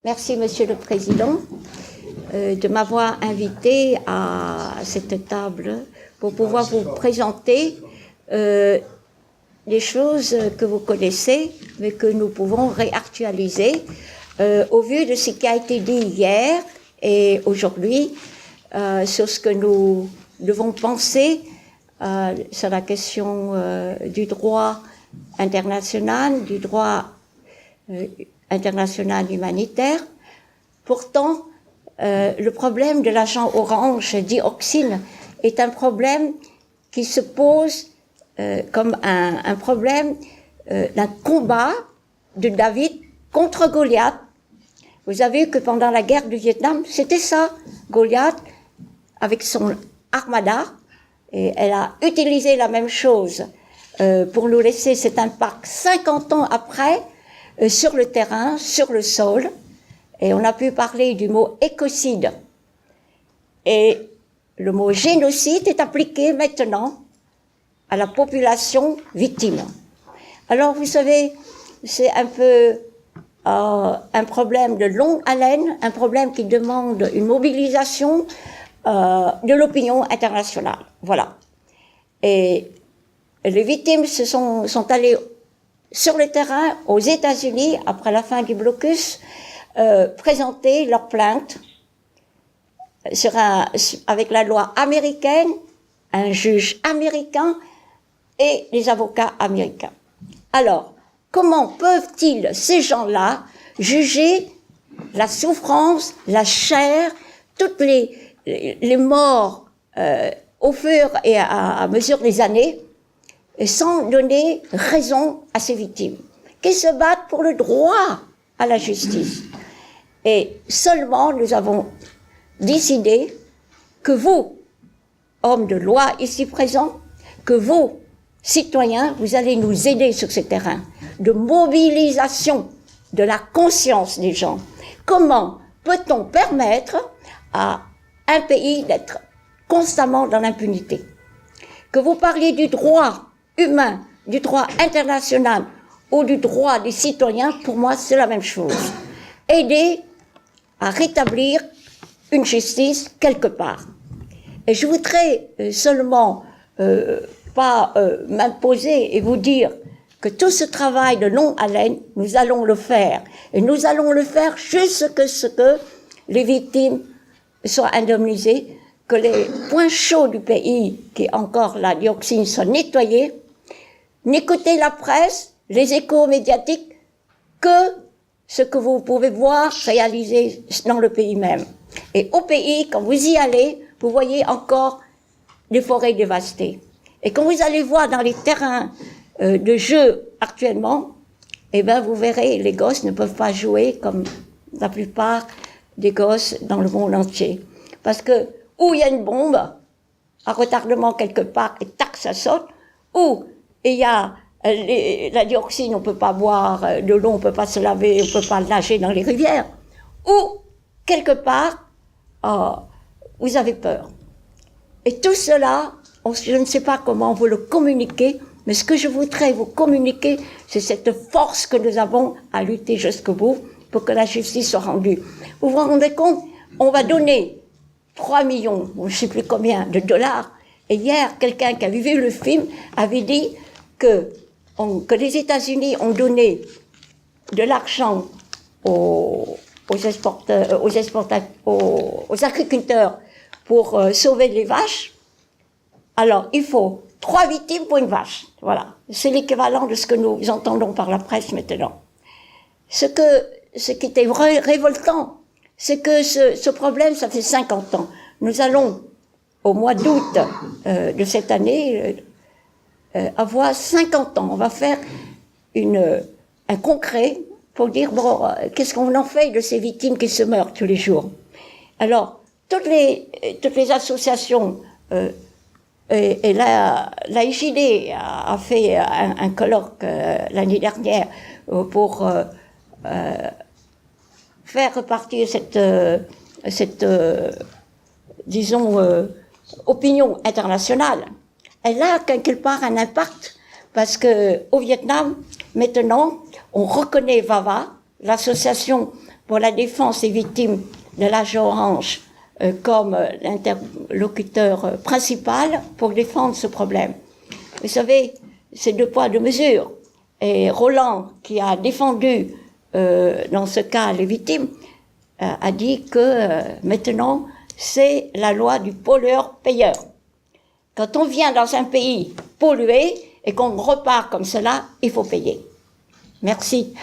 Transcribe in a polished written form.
Merci, Monsieur le Président, de m'avoir invité à cette table pour pouvoir vous présenter les choses que vous connaissez, mais que nous pouvons réactualiser au vu de ce qui a été dit hier et aujourd'hui sur ce que nous devons penser sur la question du droit international, du droit international humanitaire. Pourtant, le problème de l'agent orange dioxine est un problème qui se pose comme un problème d'un combat de David contre Goliath. Vous avez vu que pendant la guerre du Vietnam, c'était ça, Goliath, avec son armada, et elle a utilisé la même chose pour nous laisser cet impact 50 ans après, sur le terrain, sur le sol, et on a pu parler du mot écocide. Et le mot génocide est appliqué maintenant à la population victime. Alors, vous savez, c'est un peu un problème de longue haleine, un problème qui demande une mobilisation de l'opinion internationale. Voilà. Et les victimes sont allées sur le terrain, aux États-Unis, après la fin du blocus, présenter leur plainte avec la loi américaine, un juge américain et les avocats américains. Alors, comment peuvent-ils, ces gens-là, juger la souffrance, la chair, toutes les morts au fur et à mesure des années, sans donner raison à ces victimes, qui se battent pour le droit à la justice. Et seulement nous avons décidé que vous, hommes de loi ici présents, que vous, citoyens, vous allez nous aider sur ce terrain de mobilisation de la conscience des gens. Comment peut-on permettre à un pays d'être constamment dans l'impunité? Que vous parliez du droit humain, du droit international ou du droit des citoyens, pour moi, c'est la même chose. Aider à rétablir une justice quelque part. Et je voudrais seulement pas m'imposer et vous dire que tout ce travail de longue haleine, nous allons le faire. Et nous allons le faire jusqu'à ce que les victimes soient indemnisées, que les points chauds du pays, qui est encore la dioxine, soient nettoyés. N'écoutez la presse, les échos médiatiques, que ce que vous pouvez voir réaliser dans le pays même. Et au pays, quand vous y allez, vous voyez encore les forêts dévastées. Et quand vous allez voir dans les terrains de jeu actuellement, eh ben vous verrez, les gosses ne peuvent pas jouer comme la plupart des gosses dans le monde entier. Parce que, où il y a une bombe, à retardement quelque part, et tac, ça saute, ou il y a la dioxine, on peut pas boire de l'eau, on peut pas se laver, on peut pas nager dans les rivières, ou quelque part, vous avez peur. Et tout cela, je ne sais pas comment vous le communiquer, mais ce que je voudrais vous communiquer, c'est cette force que nous avons à lutter jusqu'au bout pour que la justice soit rendue. Vous vous rendez compte? On va donner 3 millions, je ne sais plus combien, de dollars. Et hier, quelqu'un qui avait vu le film avait dit que les États-Unis ont donné de l'argent aux agriculteurs pour sauver les vaches. Alors, il faut 3 victimes pour une vache. Voilà. C'est l'équivalent de ce que nous entendons par la presse maintenant. Ce qui était révoltant, c'est que ce problème, ça fait 50 ans. Nous allons, au mois d'août de cette année, avoir 50 ans. On va faire un concret pour dire, bon, qu'est-ce qu'on en fait de ces victimes qui se meurent tous les jours? Alors, toutes les associations, et la IJD a fait un colloque l'année dernière pour faire repartir cette disons, opinion internationale. Elle a quelque part un impact parce que au Vietnam, maintenant, on reconnaît VAVA, l'association pour la défense des victimes de l'agent orange comme l'interlocuteur principal pour défendre ce problème. Vous savez, c'est 2 poids 2 mesures. Et Roland, qui a défendu dans ce cas les victimes, a dit que maintenant c'est la loi du pollueur-payeur. Quand on vient dans un pays pollué et qu'on repart comme cela, il faut payer. Merci.